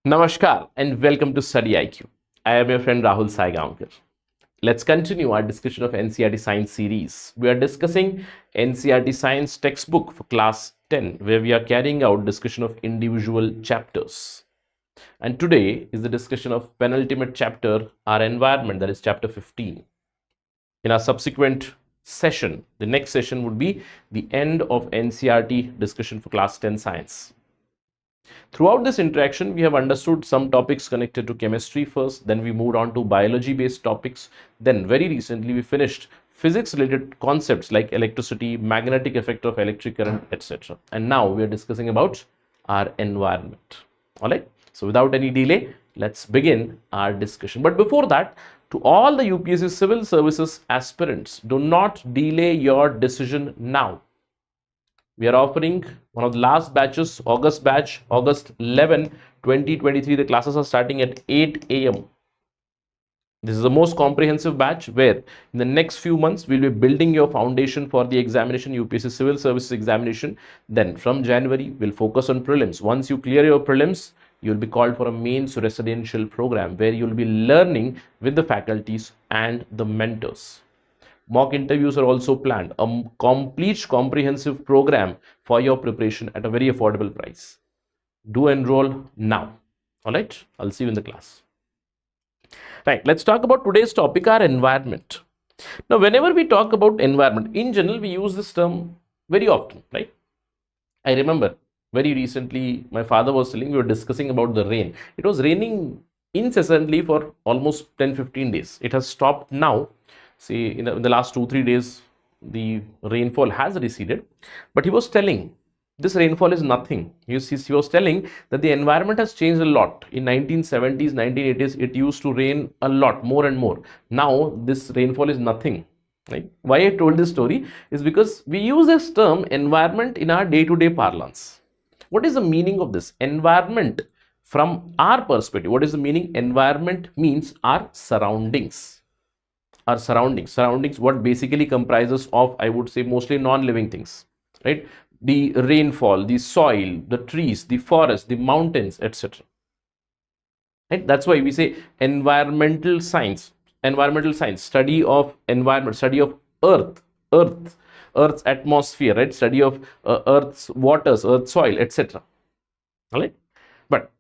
Namaskar and welcome to StudyIQ. I am your friend Rahul Saigaonkar. Let's continue our discussion of NCERT Science series. We are discussing NCERT Science textbook for class 10 where we are carrying out discussion of individual chapters. And today is the discussion of penultimate chapter, our environment, that is chapter 15. In our subsequent session, the next session would be the end of NCERT discussion for class 10 science. Throughout this interaction, we have understood some topics connected to chemistry first, then we moved on to biology based topics, then very recently we finished physics related concepts like electricity, magnetic effect of electric current, etc. And now we are discussing about our environment. All right, so without any delay, let's begin our discussion. But before that, to all the UPSC civil services aspirants, do not delay your decision now. We are offering one of the last batches, August batch, August 11, 2023. The classes are starting at 8 a.m. This is the most comprehensive batch where in the next few months, we'll be building your foundation for the examination, UPSC Civil Services examination. Then from January, we'll focus on prelims. Once you clear your prelims, you'll be called for a mains residential program where you'll be learning with the faculties and the mentors. Mock interviews are also planned, a complete comprehensive program for your preparation at a very affordable price. Do enroll now. All right, I'll see you in the class. Right, let's talk about today's topic, our environment. Now, whenever we talk about environment, in general, we use this term very often, right? I remember very recently, my father was telling, we were discussing about the rain. It was raining incessantly for almost 10-15 days. It has stopped now. See, in the last 2-3 days, the rainfall has receded, but he was telling this rainfall is nothing. He was telling that the environment has changed a lot. In 1970s, 1980s, it used to rain a lot, more and more. Now, this rainfall is nothing. Right? Why I told this story is because we use this term environment in our day-to-day parlance. What is the meaning of this? Environment, from our perspective, what is the meaning? Environment means our surroundings. Our surroundings, what basically comprises of, I would say, mostly non-living things, right? The rainfall, the soil, the trees, the forest, the mountains, etc. Right? That's why we say environmental science, study of environment, study of Earth's atmosphere, right? Study of Earth's waters, Earth's soil, etc. All right. But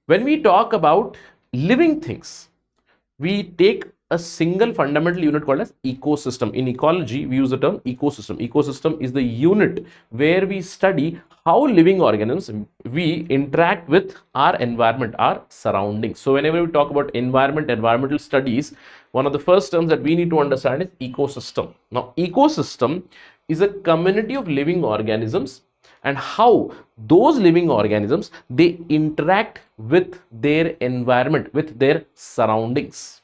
when we talk about living things, we take a single fundamental unit called as ecosystem. In ecology, we use the term ecosystem. Ecosystem is the unit where we study how living organisms we interact with our environment, our surroundings. So whenever we talk about environmental studies, one of the first terms that we need to understand is ecosystem. Now, ecosystem is a community of living organisms and how those living organisms, they interact with their environment, with their surroundings.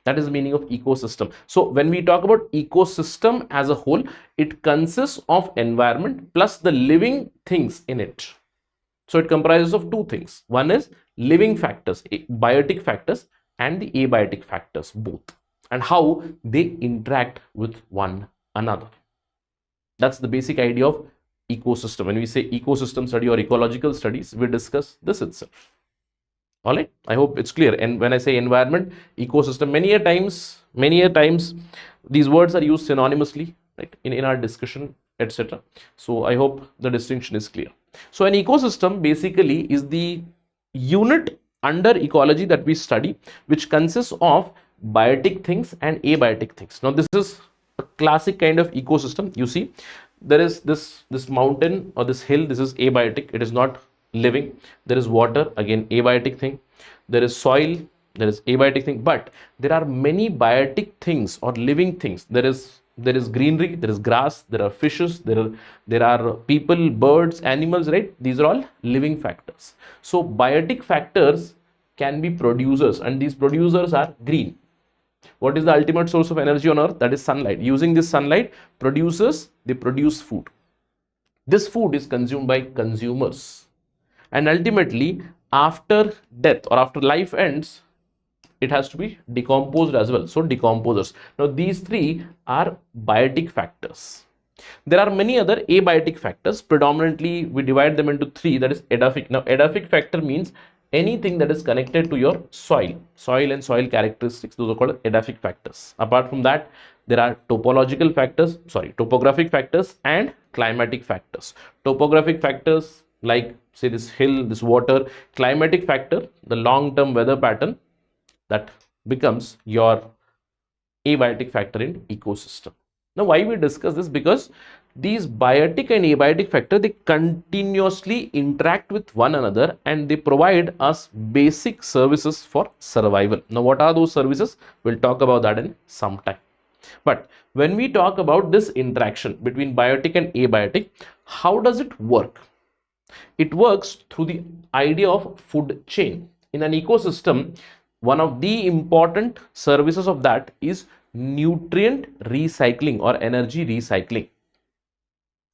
That is the meaning of ecosystem. So when we talk about ecosystem as a whole, it consists of environment plus the living things in it. So it comprises of two things. One is living factors, biotic factors, and the abiotic factors, both, and how they interact with one another. That's the basic idea of ecosystem. When we say ecosystem study or ecological studies, we discuss this itself. All right, I hope it's clear. And when I say environment, ecosystem, many a times these words are used synonymously, right, in our discussion, etc. So I hope the distinction is clear. So an ecosystem basically is the unit under ecology that we study, which consists of biotic things and abiotic things. Now this is a classic kind of ecosystem. You see, there is this mountain or this hill. This is abiotic. It is not living. There is water, again abiotic thing. There is soil, there is abiotic thing. But there are many biotic things or living things. There is greenery, there is grass, there are fishes, there are people, birds, animals, right? These are all living factors. So biotic factors can be producers, and these producers are green. What is the ultimate source of energy on earth? That is sunlight. Using this sunlight, producers, they produce food. This food is consumed by consumers. And ultimately, after death or after life ends, it has to be decomposed as well. So decomposers. Now these three are biotic factors. There are many other abiotic factors. Predominantly, we divide them into three. That is edaphic. Now edaphic factor means anything that is connected to your soil and soil characteristics, those are called edaphic factors. Apart from that, there are topographic factors and climatic factors. Topographic factors like say this hill, this water. Climatic factor, the long-term weather pattern, that becomes your abiotic factor in ecosystem. Now, why we discuss this? Because these biotic and abiotic factor, they continuously interact with one another and they provide us basic services for survival. Now, what are those services? We'll talk about that in some time. But when we talk about this interaction between biotic and abiotic, how does it work? It works through the idea of food chain. In an ecosystem, one of the important services of that is nutrient recycling or energy recycling.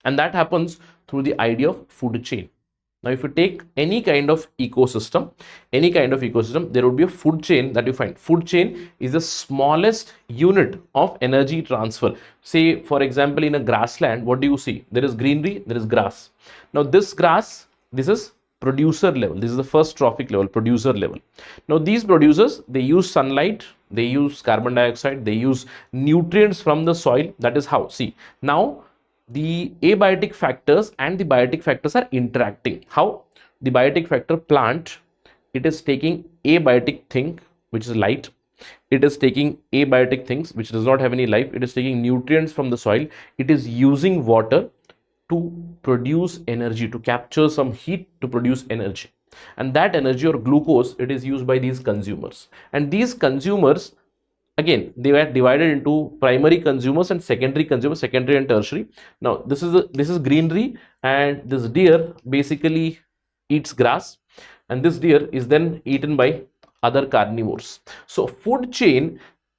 And that happens through the idea of food chain. Now, if you take any kind of ecosystem, there would be a food chain that you find. Food chain is the smallest unit of energy transfer. Say, for example, in a grassland, what do you see? There is greenery, there is grass. Now, this grass, this is producer level. This is the first trophic level, producer level. Now, these producers, they use sunlight, they use carbon dioxide, they use nutrients from the soil. That is how. See, now the abiotic factors and the biotic factors are interacting. How? The biotic factor plant, it is taking abiotic thing, which is light. It is taking abiotic things, which does not have any life. It is taking nutrients from the soil. It is using water to produce energy, to capture some heat to produce energy. And that energy or glucose, it is used by these consumers. And these consumers, again, they were divided into primary consumers and secondary consumers, secondary and tertiary. Now, this is greenery, and this deer basically eats grass, and this deer is then eaten by other carnivores. So, food chain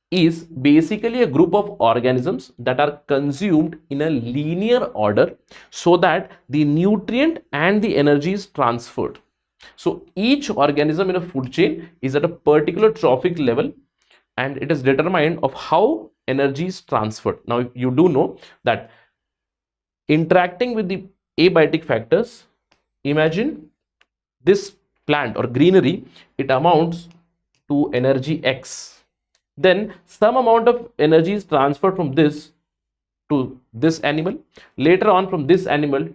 is basically a group of organisms that are consumed in a linear order so that the nutrient and the energy is transferred. So, each organism in a food chain is at a particular trophic level, and it is determined of how energy is transferred. Now, you do know that interacting with the abiotic factors, imagine this plant or greenery, it amounts to energy X. Then some amount of energy is transferred from this to this animal, later on from this animal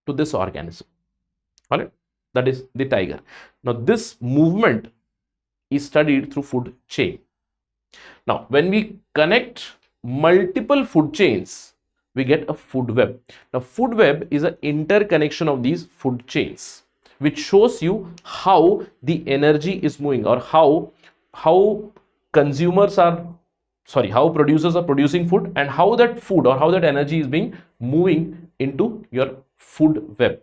to this organism. All right, that is the tiger. Now, this movement is studied through food chain. Now, when we connect multiple food chains, we get a food web. Now, food web is an interconnection of these food chains, which shows you how the energy is moving, or how producers are producing food, and how that food or how that energy is being moving into your food web.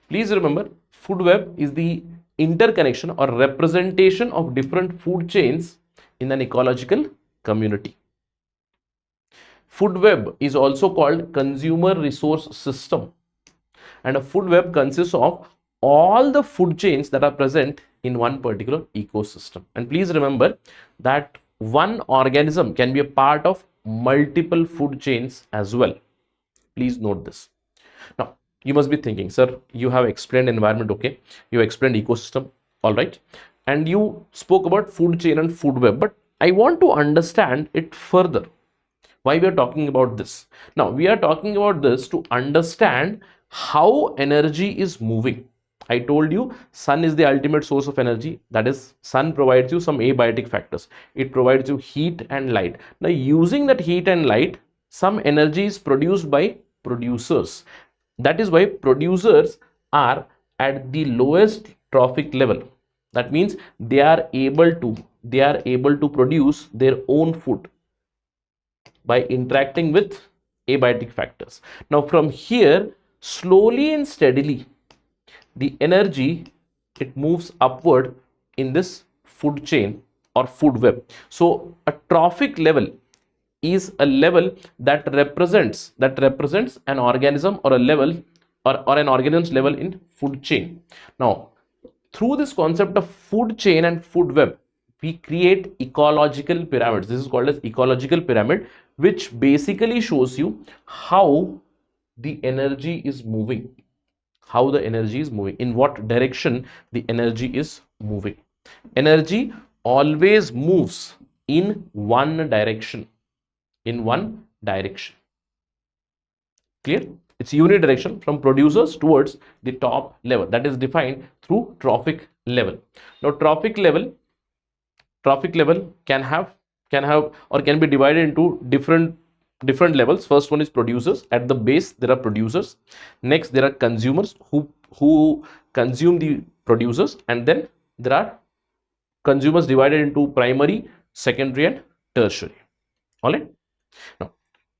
Please remember, food web is the interconnection or representation of different food chains in an ecological community. Food web is also called consumer resource system, and a food web consists of all the food chains that are present in one particular ecosystem. And please remember that one organism can be a part of multiple food chains as well. Please note this. Now, you must be thinking, sir, you have explained environment, okay, you explained ecosystem, all right, and you spoke about food chain and food web, but I want to understand it further. Why we are talking about this? Now, we are talking about this to understand how energy is moving. I told you sun is the ultimate source of energy. That is, sun provides you some abiotic factors. It provides you heat and light. Now, using that heat and light, some energy is produced by producers. That is why producers are at the lowest trophic level. That means they are able to produce their own food by interacting with abiotic factors. Now, from here, slowly and steadily, the energy, it moves upward in this food chain or food web. So, a trophic level is a level that represents an organism or a level or an organism's level in food chain. Now, through this concept of food chain and food web, we create ecological pyramids. This is called as ecological pyramid, which basically shows you how the energy is moving, how the energy is moving, in what direction the energy is moving. Energy always moves in one direction, in one direction. Clear? It's unidirectional from producers towards the top level. That is defined through trophic level. Now, trophic level can be divided into different levels. First one is producers. At the base there are producers. Next there are consumers who consume the producers, and then there are consumers divided into primary, secondary, and tertiary. All right. Now,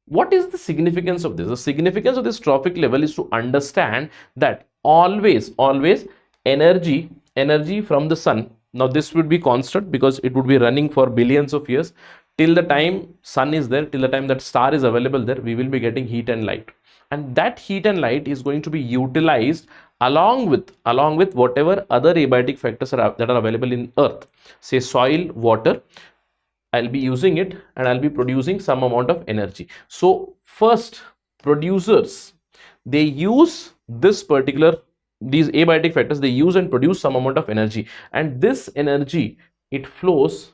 what is the significance of this? The significance of this trophic level is to understand that always energy from the sun. Now this would be constant because it would be running for billions of years. Till the time sun is there, till the time that star is available there, we will be getting heat and light, and that heat and light is going to be utilized along with whatever other abiotic factors that are available in earth, say soil, water. I'll be using it and I'll be producing some amount of energy. So first, producers, they use these abiotic factors, they use and produce some amount of energy, and this energy, it flows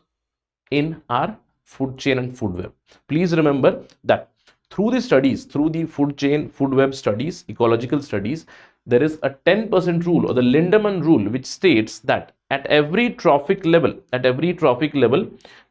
in our food chain and food web. Please remember that through the studies, through the food chain, food web studies, ecological studies, there is a 10% rule, or the Lindemann rule, which states that at every trophic level,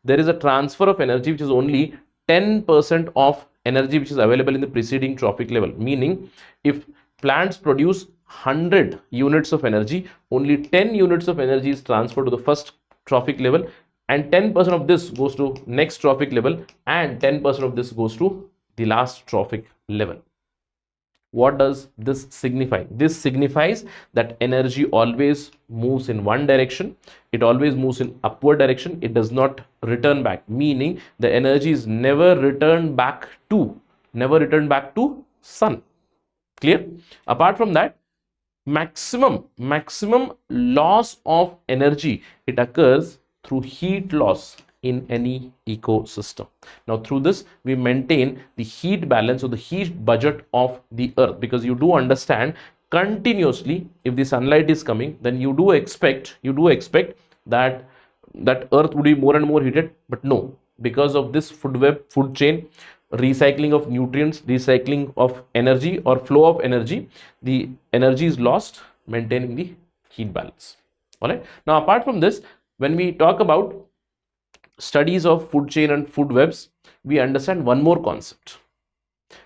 there is a transfer of energy which is only 10% of energy which is available in the preceding trophic level. Meaning, if plants produce 100 units of energy, only 10 units of energy is transferred to the first trophic level, and 10% of this goes to next trophic level, and 10% of this goes to the last trophic level. What does this signify? This signifies that energy always moves in one direction. It always moves in upward direction. It does not return back, meaning the energy is never returned back to sun. Clear? Apart from that, maximum loss of energy, it occurs through heat loss in any ecosystem. Now through this we maintain the heat balance or the heat budget of the earth, because you do understand continuously if the sunlight is coming, then you do expect that earth would be more and more heated. But no, because of this food chain, recycling of nutrients, recycling of energy or flow of energy, the energy is lost, maintaining the heat balance. All right. Now apart from this, when we talk about studies of food chain and food webs, we understand one more concept.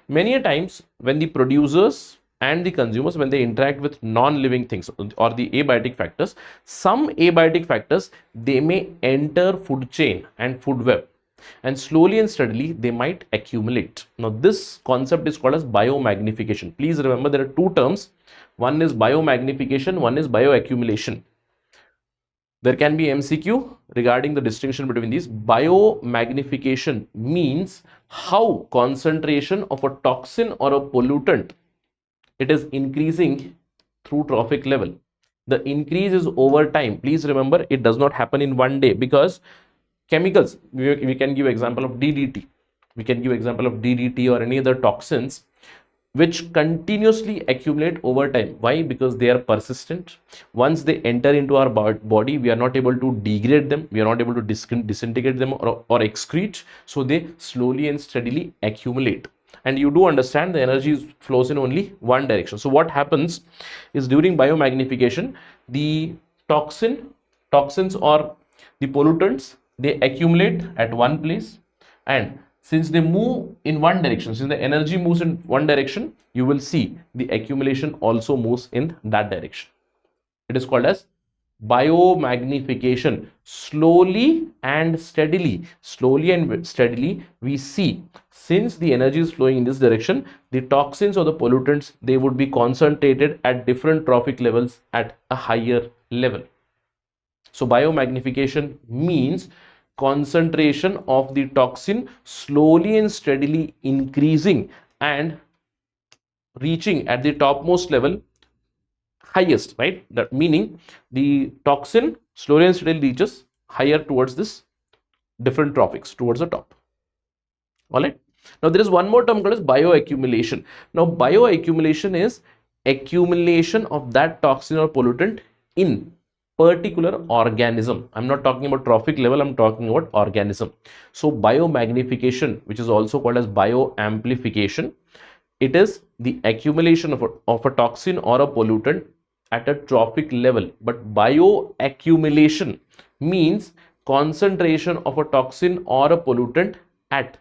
Many a times when the producers and the consumers, when they interact with non-living things or the abiotic factors, some abiotic factors, they may enter food chain and food web, and slowly and steadily they might accumulate. Now this concept is called as biomagnification. Please remember there are two terms. One is biomagnification, one is bioaccumulation. There can be MCQ regarding the distinction between these. Biomagnification means how concentration of a toxin or a pollutant, it is increasing through trophic level. The increase is over time. Please remember, it does not happen in one day, because chemicals, we can give example of DDT. We can give example of DDT or any other toxins which continuously accumulate over time. Why? Because they are persistent. Once they enter into our body, we are not able to degrade them, we are not able to disintegrate them or excrete, so they slowly and steadily accumulate. And you do understand the energy flows in only one direction. So what happens is, during biomagnification, the toxins or the pollutants, they accumulate at one place, and since they move in one direction, since the energy moves in one direction, you will see the accumulation also moves in that direction. It is called as biomagnification. Slowly and steadily, we see, since the energy is flowing in this direction, the toxins or the pollutants, they would be concentrated at different trophic levels at a higher level. So biomagnification means concentration of the toxin slowly and steadily increasing and reaching at the topmost level, highest, right? That meaning the toxin slowly and steadily reaches higher towards this different trophics, towards the top. All right. Now there is one more term called as bioaccumulation. Now bioaccumulation is accumulation of that toxin or pollutant in particular organism. I'm not talking about trophic level, I'm talking about organism. So biomagnification, which is also called as bioamplification, it is the accumulation of a toxin or a pollutant at a trophic level. But bioaccumulation means concentration of a toxin or a pollutant at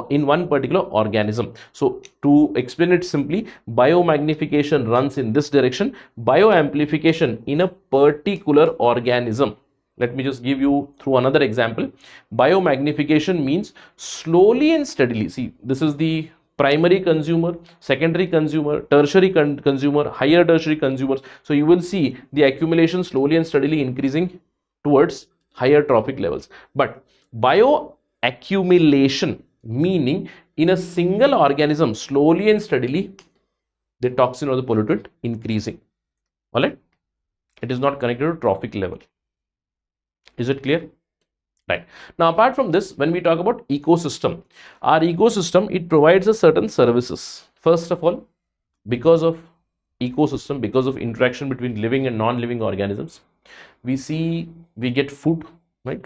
in one particular organism. So to explain it simply, biomagnification runs in this direction, bioamplification in a particular organism. Let me just give you through another example. Biomagnification means slowly and steadily. See, this is the primary consumer, secondary consumer, tertiary consumer, higher tertiary consumers. So you will see the accumulation slowly and steadily increasing towards higher trophic levels. But bioaccumulation meaning in a single organism, slowly and steadily the toxin or the pollutant increasing. All right, it is not connected to trophic level. Is it clear? Right. Now, apart from this, when we talk about ecosystem, our ecosystem, it provides us certain services. First of all, because of ecosystem, because of interaction between living and non-living organisms, we get food, right?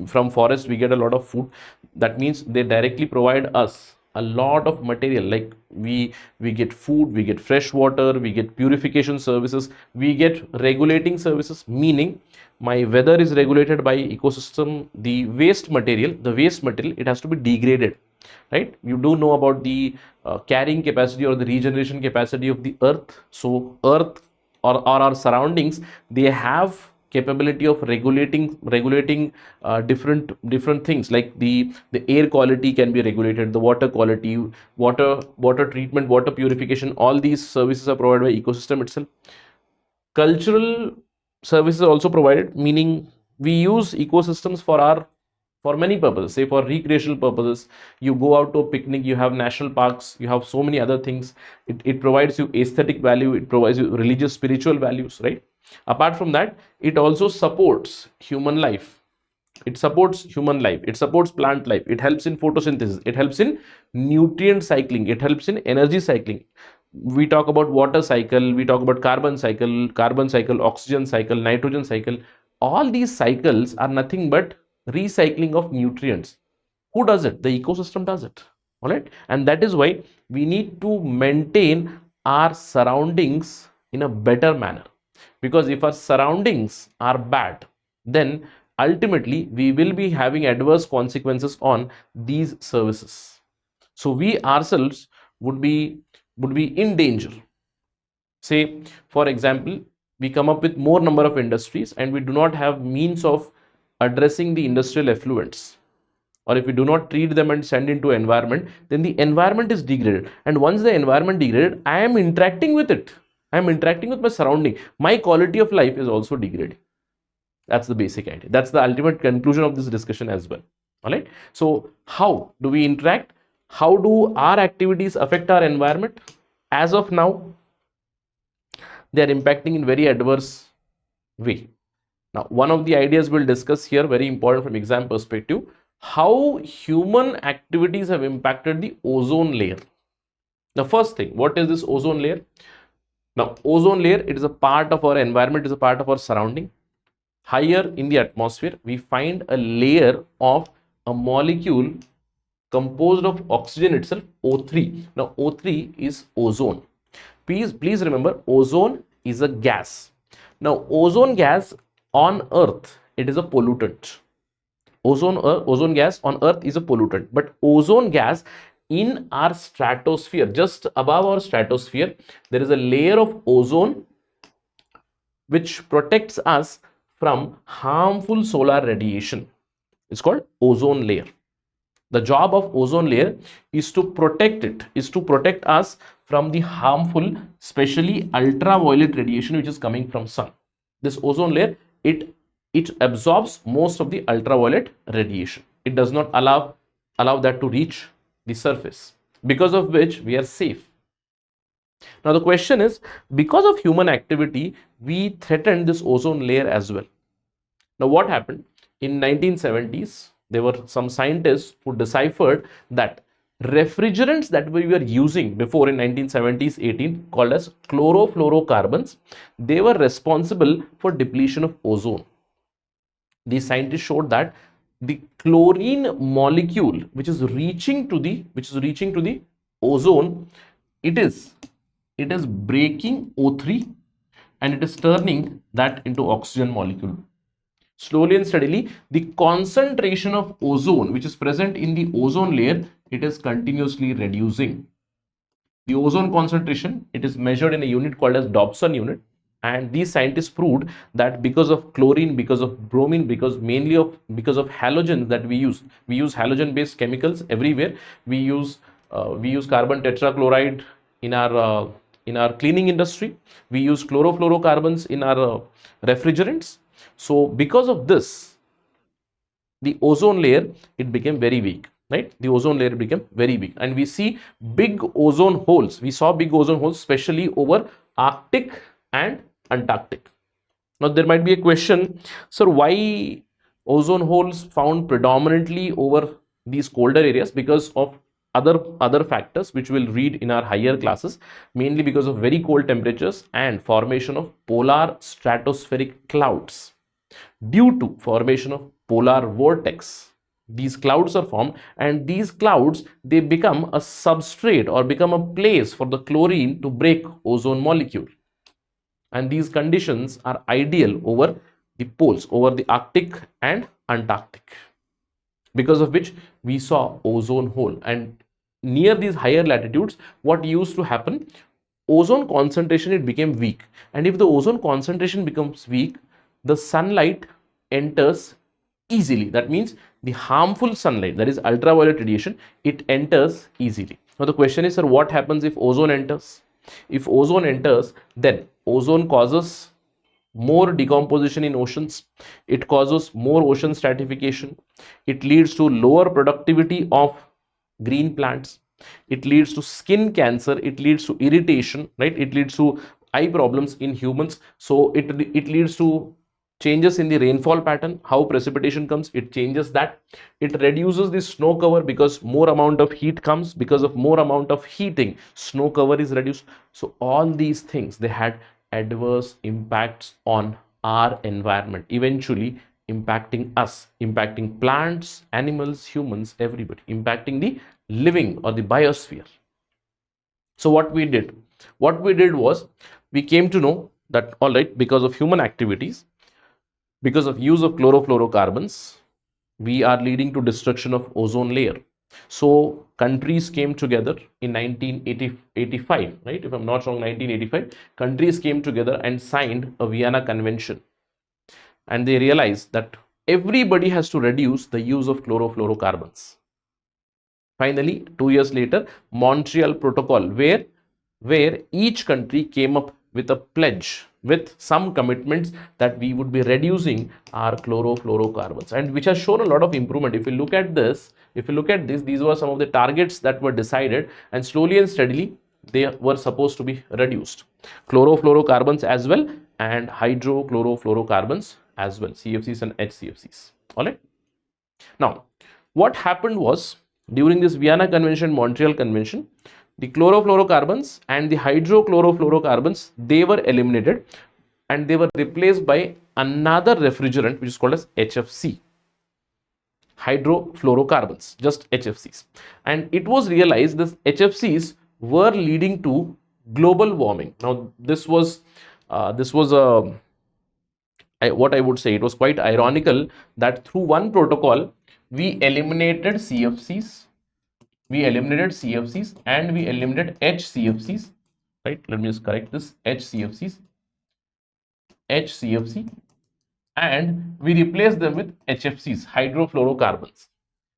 From forest we get a lot of food. That means they directly provide us a lot of material, like we get food, we get fresh water, we get purification services, we get regulating services, meaning my weather is regulated by ecosystem. The waste material, it has to be degraded, right? You do know about the carrying capacity or the regeneration capacity of the earth. So earth or our surroundings, they have capability of regulating different things, like the air quality can be regulated, the water quality, water treatment, water purification. All these services are provided by ecosystem itself. Cultural services are also provided, meaning we use ecosystems for many purposes. Say for recreational purposes, you go out to a picnic, you have national parks, you have so many other things. It provides you aesthetic value, it provides you religious, spiritual values, right? Apart from that, it also supports human life. It supports plant life, it helps in photosynthesis, it helps in nutrient cycling, it helps in energy cycling. We talk about water cycle, we talk about carbon cycle, oxygen cycle, nitrogen cycle. All these cycles are nothing but recycling of nutrients. Who does it? The ecosystem does it. All right, and that is why we need to maintain our surroundings in a better manner, because if our surroundings are bad, then ultimately we will be having adverse consequences on these services. So we ourselves would be in danger. Say for example, we come up with more number of industries and we do not have means of addressing the industrial effluents, or if we do not treat them and send into environment, then the environment is degraded. And once the environment degraded, I am interacting with it, I am interacting with my surrounding, my quality of life is also degrading. That's the basic idea. That's the ultimate conclusion of this discussion as well. All right, so how do we interact? How do our activities affect our environment? As of now, they are impacting in very adverse way. Now, one of the ideas we'll discuss here, very important from exam perspective, how human activities have impacted the ozone layer. The first thing, what is this ozone layer? Now, ozone layer, it is a part of our environment, it is a part of our surrounding. Higher in the atmosphere, we find a layer of a molecule composed of oxygen itself, O3. Now, O3 is ozone. Please remember, ozone is a gas. Now, ozone gas on Earth, it is a pollutant. Ozone gas on Earth is a pollutant, but ozone gas in our stratosphere, just above our stratosphere, there is a layer of ozone which protects us from harmful solar radiation. It's called ozone layer. The job of ozone layer is to protect us from the harmful, especially ultraviolet radiation which is coming from sun. This ozone layer, it absorbs most of the ultraviolet radiation. It does not allow that to reach the surface, because of which we are safe. Now the question is, because of human activity, we threatened this ozone layer as well. Now what happened? In 1970s, there were some scientists who deciphered that refrigerants that we were using before in 1970s 18 called as chlorofluorocarbons, they were responsible for depletion of ozone. These scientists showed that the chlorine molecule which is reaching to the ozone, it is breaking O3 and it is turning that into oxygen molecule. Slowly and steadily, the concentration of ozone which is present in the ozone layer, it is continuously reducing. The ozone concentration, it is measured in a unit called as Dobson unit, and these scientists proved that because of chlorine, because of bromine, because of halogens that we use halogen based chemicals everywhere. We use carbon tetrachloride in our cleaning industry. We use chlorofluorocarbons in our refrigerants. So because of this, the ozone layer, it became very weak, right? The ozone layer became very weak, and we see big ozone holes. We saw big ozone holes, especially over Arctic and Antarctic. Now there might be a question, sir, why ozone holes found predominantly over these colder areas? Because of other factors which we'll read in our higher classes, mainly because of very cold temperatures and formation of polar stratospheric clouds. Due to formation of polar vortex, these clouds are formed, and these clouds, they become a substrate or become a place for the chlorine to break ozone molecule. And these conditions are ideal over the poles, over the Arctic and Antarctic, because of which we saw ozone hole. And near these higher latitudes, what used to happen, ozone concentration, it became weak, and if the ozone concentration becomes weak, the sunlight enters easily. That means the harmful sunlight, that is ultraviolet radiation, it enters easily. Now the question is, sir, what happens if ozone enters? If ozone enters, then ozone causes more decomposition in oceans, it causes more ocean stratification, it leads to lower productivity of green plants, it leads to skin cancer, it leads to irritation, right? It leads to eye problems in humans. So it leads to changes in the rainfall pattern, how precipitation comes, it changes that. It reduces the snow cover because more amount of heat comes, because of more amount of heating, snow cover is reduced. So all these things, they had adverse impacts on our environment, eventually impacting us, impacting plants, animals, humans, everybody, impacting the living or the biosphere. So what we did was, we came to know that, all right, because of human activities, because of use of chlorofluorocarbons, we are leading to destruction of ozone layer. So countries came together in 1985, right? If I'm not wrong, 1985, countries came together and signed a Vienna Convention. And they realized that everybody has to reduce the use of chlorofluorocarbons. Finally, 2 years later, Montreal Protocol, where each country came up with a pledge, with some commitments, that we would be reducing our chlorofluorocarbons, and which has shown a lot of improvement. If you look at this, these were some of the targets that were decided, and slowly and steadily they were supposed to be reduced. Chlorofluorocarbons as well, and hydrochlorofluorocarbons as well, CFCs and HCFCs. All right. Now, what happened was, during this Vienna Convention, Montreal Convention, the chlorofluorocarbons and the hydrochlorofluorocarbons, they were eliminated and they were replaced by another refrigerant which is called as HFC, hydrofluorocarbons, just HFCs. And it was realized that HFCs were leading to global warming. Now this was what I would say, it was quite ironical that through one protocol we eliminated CFCs, and we eliminated HCFCs, right? Let me just correct this, HCFC, and we replaced them with HFCs, hydrofluorocarbons.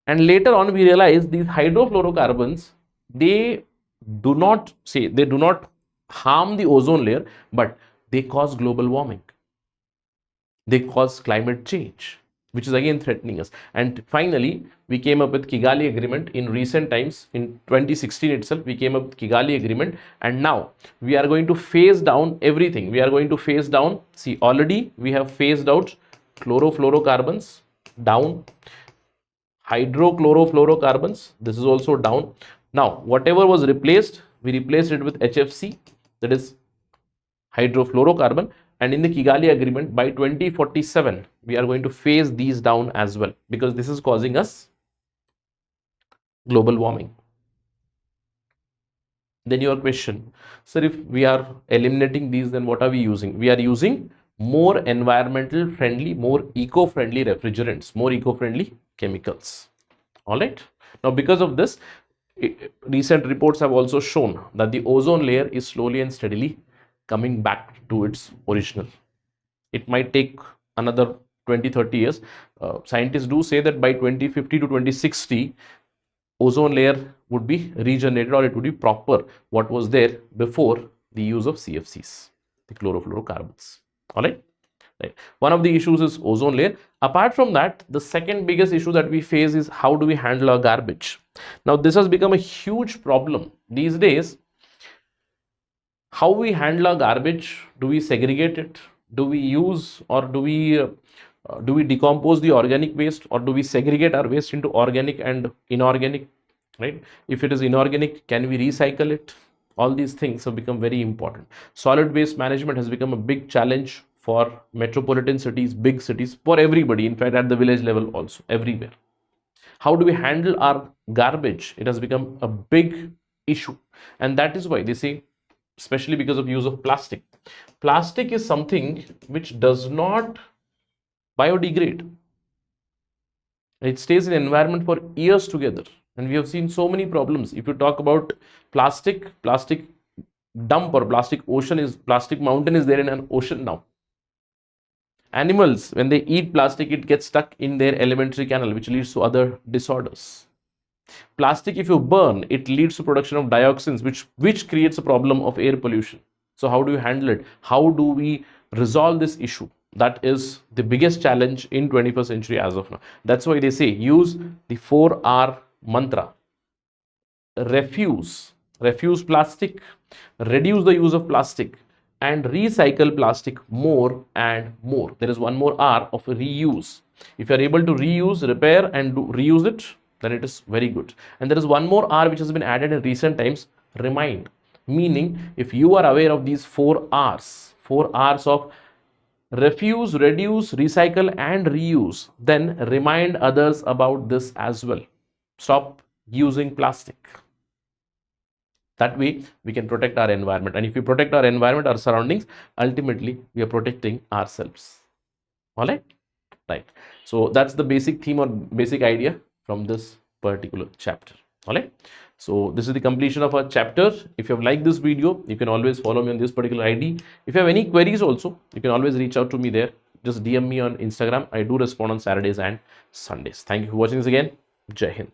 And later on we realized these hydrofluorocarbons, they do not harm the ozone layer, but they cause global warming, they cause climate change, which is again threatening us. And finally, we came up with Kigali Agreement in recent times. In 2016 itself, we came up with Kigali Agreement, and now we are going to phase down everything. We are going to phase down, see, already we have phased out chlorofluorocarbons down, Hydrochlorofluorocarbons, this is also down. Now whatever was replaced, we replaced it with HFC, that is hydrofluorocarbon, and in the Kigali agreement by 2047 we are going to phase these down as well, because this is causing us global warming. Then your question, sir, if we are eliminating these, then what are we using? We are using more environmental friendly, more eco-friendly refrigerants, more eco-friendly chemicals. All right. Now, because of this, recent reports have also shown that the ozone layer is slowly and steadily coming back to its original. It might take another 20-30 years. Scientists do say that by 2050 to 2060, ozone layer would be regenerated, or it would be proper what was there before the use of CFCs, the chlorofluorocarbons. All right. Right. One of the issues is ozone layer. Apart from that, the second biggest issue that we face is how do we handle our garbage. Now this has become a huge problem these days. How we handle our garbage? Do we segregate it? Do we use, or do we decompose the organic waste, or do we segregate our waste into organic and inorganic, right? If it is inorganic, can we recycle it? All these things have become very important. Solid waste management has become a big challenge for metropolitan cities, big cities, for everybody, in fact at the village level also, everywhere. How do we handle our garbage? It has become a big issue, and that is why they say, especially because of use of plastic. Plastic is something which does not biodegrade. It stays in the environment for years together, and we have seen so many problems. If you talk about plastic dump or plastic mountain is there in an ocean now. Animals, when they eat plastic, it gets stuck in their alimentary canal, which leads to other disorders. Plastic, if you burn, it leads to production of dioxins, which creates a problem of air pollution. So how do you handle it? How do we resolve this issue? That is the biggest challenge in 21st century as of now. That's why they say use the 4R mantra. Refuse plastic, reduce the use of plastic, and recycle plastic more and more. There is one more R of reuse. If you are able to reuse, repair, and reuse it, then it is very good. And there is one more R which has been added in recent times, remind. Meaning, if you are aware of these 4 R's of refuse, reduce, recycle, and reuse, then remind others about this as well. Stop using plastic. That way we can protect our environment, and if we protect our environment, our surroundings, ultimately we are protecting ourselves. All right. So that's the basic theme or basic idea from this particular chapter. All right. So this is the completion of our chapter. If you have liked this video, you can always follow me on this particular ID. If you have any queries also, you can always reach out to me there. Just DM me on Instagram. I do respond on Saturdays and Sundays. Thank you for watching this again. Jai Hind.